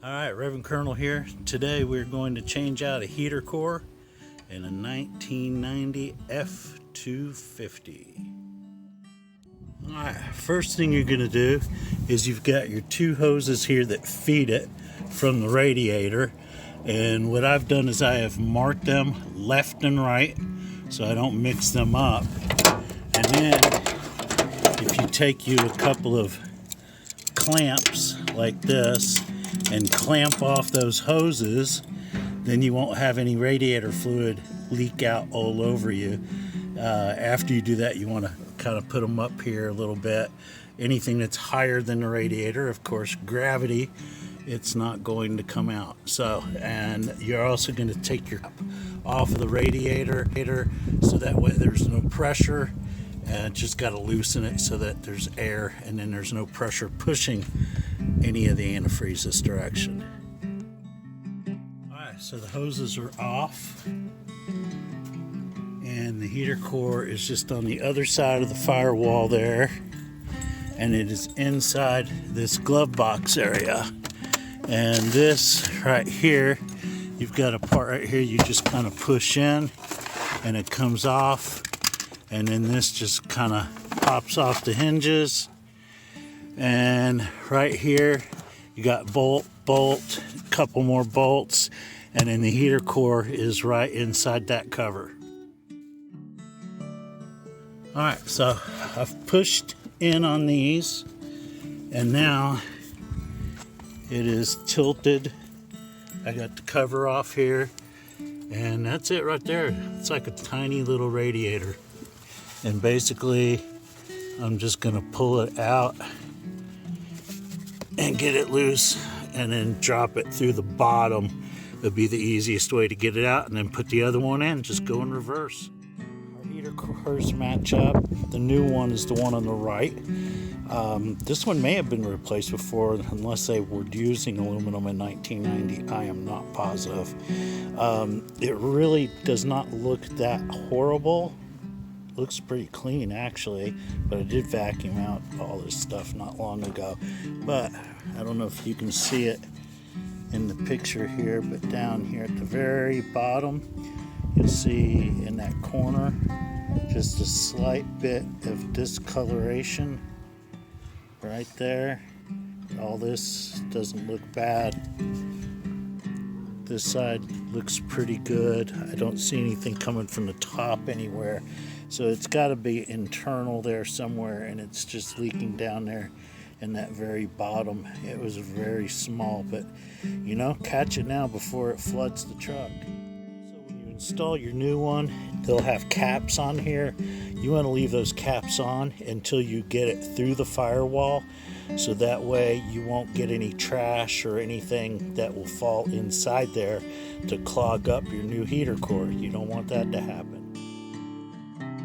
Alright, Reverend Colonel here. Today we're going to change out a heater core in a 1990 F250. Alright, first thing you're going to do is you've got your two hoses here that feed it from the radiator. And what I've done is I have marked them left and right so I don't mix them up. And then if you take you a couple of clamps like this and clamp off those hoses, then you won't have any radiator fluid leak out all over you. After you do that, you want to kind of put them up here a little bit. Anything that's higher than the radiator, of course, gravity, it's not going to come out. So, and you're also going to take your off of the radiator so that way there's no pressure. Just got to loosen it so that there's air and then there's no pressure pushing any of the antifreeze this direction. Alright, so the hoses are off and the heater core is just on the other side of the firewall there, and it is inside this glove box area. And this right here, you've got a part right here you just kind of push in and it comes off. And then this just kind of pops off the hinges. And right here, you got bolt, a couple more bolts, and then the heater core is right inside that cover. All right, so I've pushed in on these, and now it is tilted. I got the cover off here, and that's it right there. It's like a tiny little radiator. And basically, I'm just going to pull it out and get it loose and then drop it through the bottom. It'll be the easiest way to get it out, and then put the other one in, just go in reverse. Our heater cores match up. The new one is the one on the right. This one may have been replaced before, unless they were using aluminum in 1990. I am not positive. It really does not look that horrible. Looks pretty clean actually, but I did vacuum out all this stuff not long ago. But I don't know if you can see it in the picture here, but down here at the very bottom, you'll see in that corner just a slight bit of discoloration right there. All this doesn't look bad. This side looks pretty good. I don't see anything coming from the top anywhere. So it's got to be internal there somewhere, and it's just leaking down there in that very bottom. It was very small, but you know, catch it now before it floods the truck. So when you install your new one, they'll have caps on here. You want to leave those caps on until you get it through the firewall, so that way you won't get any trash or anything that will fall inside there to clog up your new heater core. You don't want that to happen.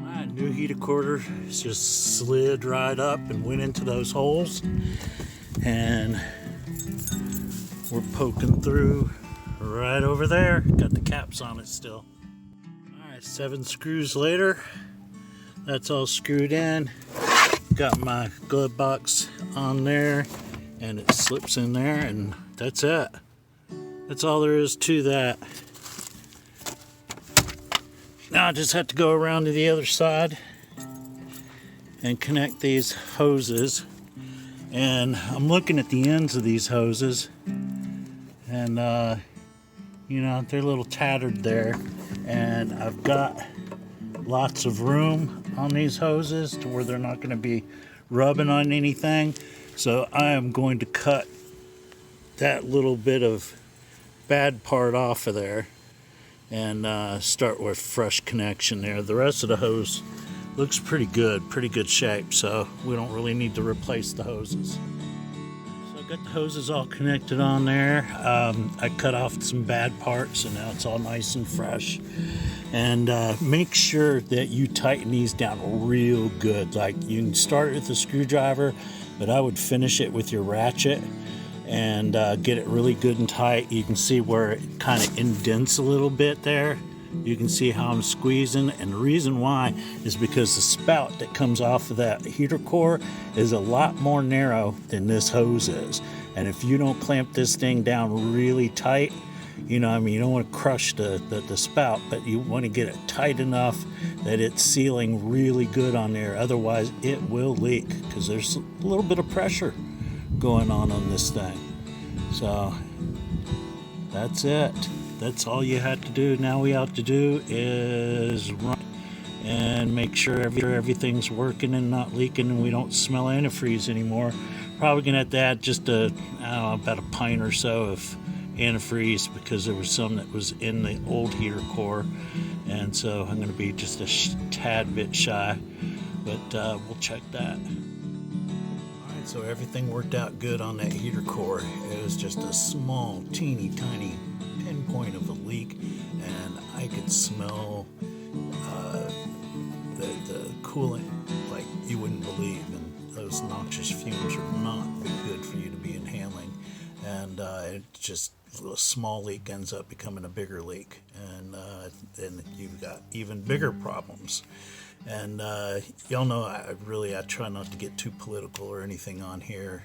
My new heater core just slid right up and went into those holes, and we're poking through right over there. Got the caps on it still. Alright, 7 screws later, that's all screwed in. Got my glove box on there, and it slips in there, and that's it. That's all there is to that. Now I just have to go around to the other side and connect these hoses. And I'm looking at the ends of these hoses, and you know, they're a little tattered there, and I've got lots of room on these hoses to where they're not going to be rubbing on anything. So I am going to cut that little bit of bad part off of there and start with fresh connection there. The rest of the hose looks pretty good shape, so we don't really need to replace the hoses. So I've got the hoses all connected on there. I cut off some bad parts, and now it's all nice and fresh. And make sure that you tighten these down real good. Like, you can start with a screwdriver, but I would finish it with your ratchet and get it really good and tight. You can see where it kind of indents a little bit there. You can see how I'm squeezing, and the reason why is because the spout that comes off of that heater core is a lot more narrow than this hose is. And if you don't clamp this thing down really tight, you know, I mean, you don't want to crush the spout, but you want to get it tight enough that it's sealing really good on there. Otherwise, it will leak because there's a little bit of pressure going on this thing. So that's it. That's all you had to do. Now we have to do is run and make sure everything's working and not leaking, and we don't smell antifreeze anymore. Probably gonna have to add just about a pint or so of antifreeze because there was some that was in the old heater core, and so I'm gonna be just a tad bit shy, but we'll check that. Alright, so everything worked out good on that heater core. It was just a small, teeny tiny pinpoint of a leak, and I could smell the coolant like you wouldn't believe, and those noxious fumes are not good for you to be inhaling, and it just, a small leak ends up becoming a bigger leak, and then you've got even bigger problems. And y'all know I try not to get too political or anything on here.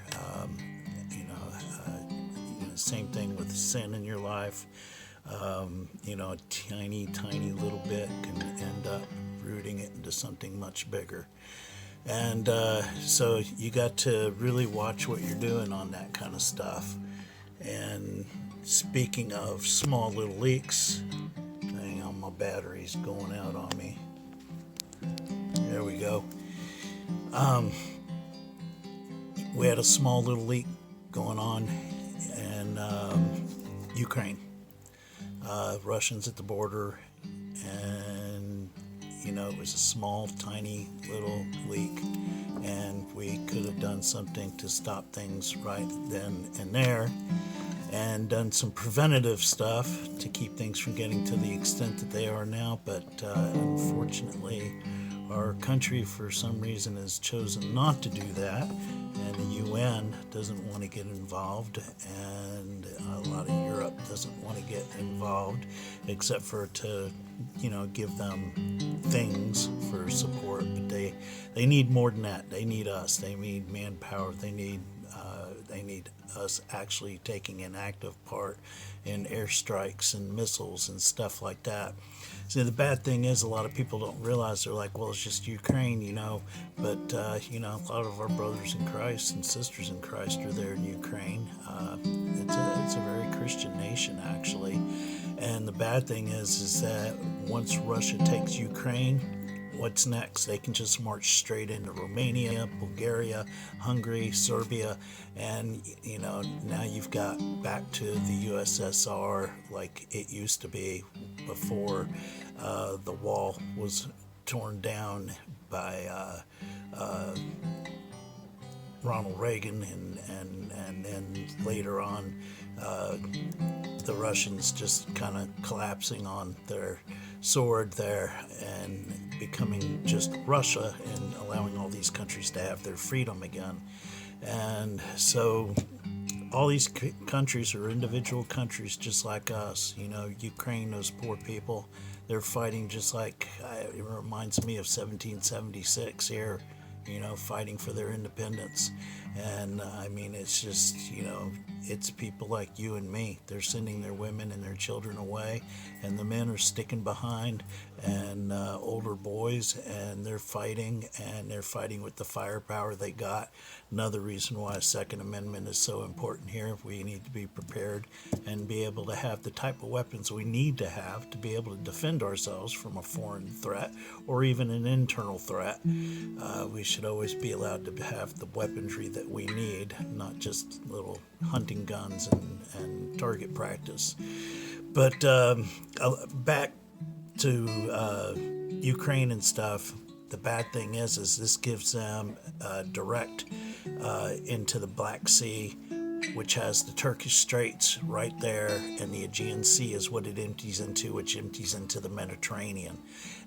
Same thing with sin in your life. A tiny little bit can end up rooting it into something much bigger. And so you got to really watch what you're doing on that kind of stuff. And speaking of small little leaks, hang on, my battery's going out on me. There we go. We had a small little leak going on in Ukraine. Russians at the border, and it was a small, tiny little leak, and we could have done something to stop things right then and there, and done some preventative stuff to keep things from getting to the extent that they are now. But unfortunately, our country, for some reason, has chosen not to do that, and the UN doesn't want to get involved, and a lot of Europe doesn't want to get involved, except for to, give them things for support. But they need more than that. They need us. They need manpower. They need us actually taking an active part in airstrikes and missiles and stuff like that. See, the bad thing is a lot of people don't realize, they're like, well, it's just Ukraine, but a lot of our brothers in Christ and sisters in Christ are there in Ukraine. It's a very Christian nation, actually. And the bad thing is that once Russia takes Ukraine, what's next? They can just march straight into Romania, Bulgaria, Hungary, Serbia, and now you've got back to the USSR like it used to be before the wall was torn down by Ronald Reagan, and then later on the Russians just kind of collapsing on their sword there and becoming just Russia and allowing all these countries to have their freedom again. And so all these countries are individual countries just like us. Ukraine, those poor people, they're fighting just like, it reminds me of 1776 here, fighting for their independence. And it's just, it's people like you and me. They're sending their women and their children away, and the men are sticking behind, and older boys, and they're fighting with the firepower they got. Another reason why Second Amendment is so important here. We need to be prepared and be able to have the type of weapons we need to have to be able to defend ourselves from a foreign threat or even an internal threat. We should always be allowed to have the weaponry that we need, not just little hunting guns and target practice. But back to Ukraine and stuff. The bad thing is this gives them direct into the Black Sea, which has the Turkish Straits right there, and the Aegean Sea is what it empties into, which empties into the Mediterranean.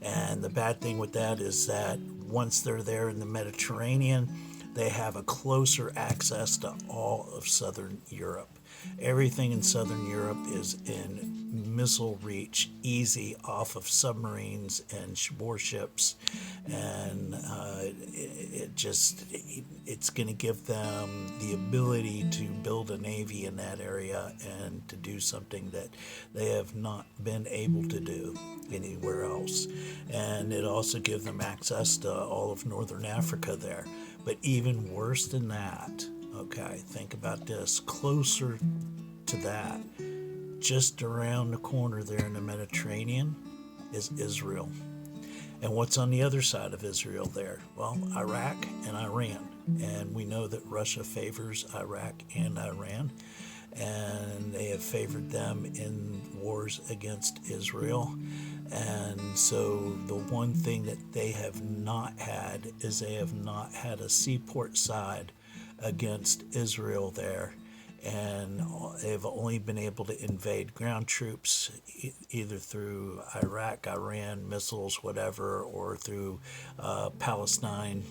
And the bad thing with that is that once they're there in the Mediterranean, they have a closer access to all of Southern Europe. Everything in Southern Europe is in missile reach, easy off of submarines and warships, and it's going to give them the ability to build a navy in that area and to do something that they have not been able to do anywhere else. And it also gives them access to all of Northern Africa there. But even worse than that, okay, think about this, closer to that, just around the corner there in the Mediterranean is Israel. And what's on the other side of Israel there? Well, Iraq and Iran. And we know that Russia favors Iraq and Iran, and they have favored them in wars against Israel. And so the one thing that they have not had is they have not had a seaport side against Israel there. And they've only been able to invade ground troops either through Iraq, Iran, missiles, whatever, or through Palestine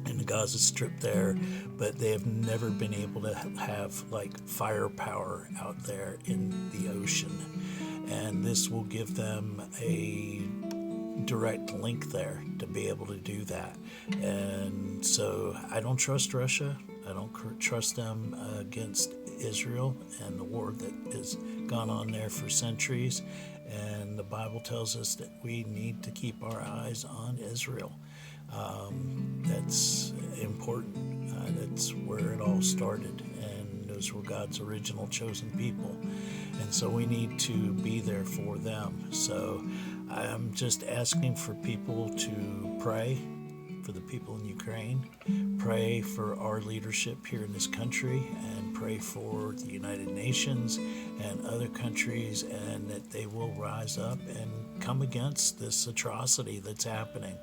and the Gaza Strip there, but they have never been able to have like firepower out there in the ocean. And this will give them a direct link there to be able to do that. And so I don't trust Russia. I don't trust them against Israel and the war that has gone on there for centuries. And the Bible tells us that we need to keep our eyes on Israel. That's important. That's where it all started. And those were God's original chosen people. And so we need to be there for them. So I'm just asking for people to pray for the people in Ukraine, pray for our leadership here in this country, and pray for the United Nations and other countries, and that they will rise up and come against this atrocity that's happening,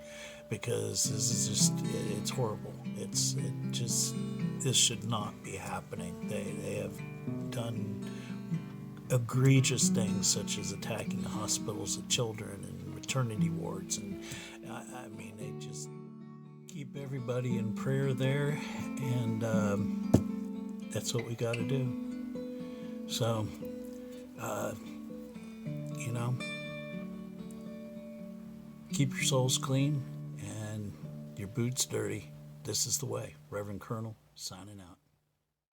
because this is just, it's horrible. This should not be happening. They have done egregious things such as attacking the hospitals of children and maternity wards, and I mean, they just keep everybody in prayer there, and that's what we got to do. So, keep your souls clean and your boots dirty. This is the way. Reverend Colonel signing out.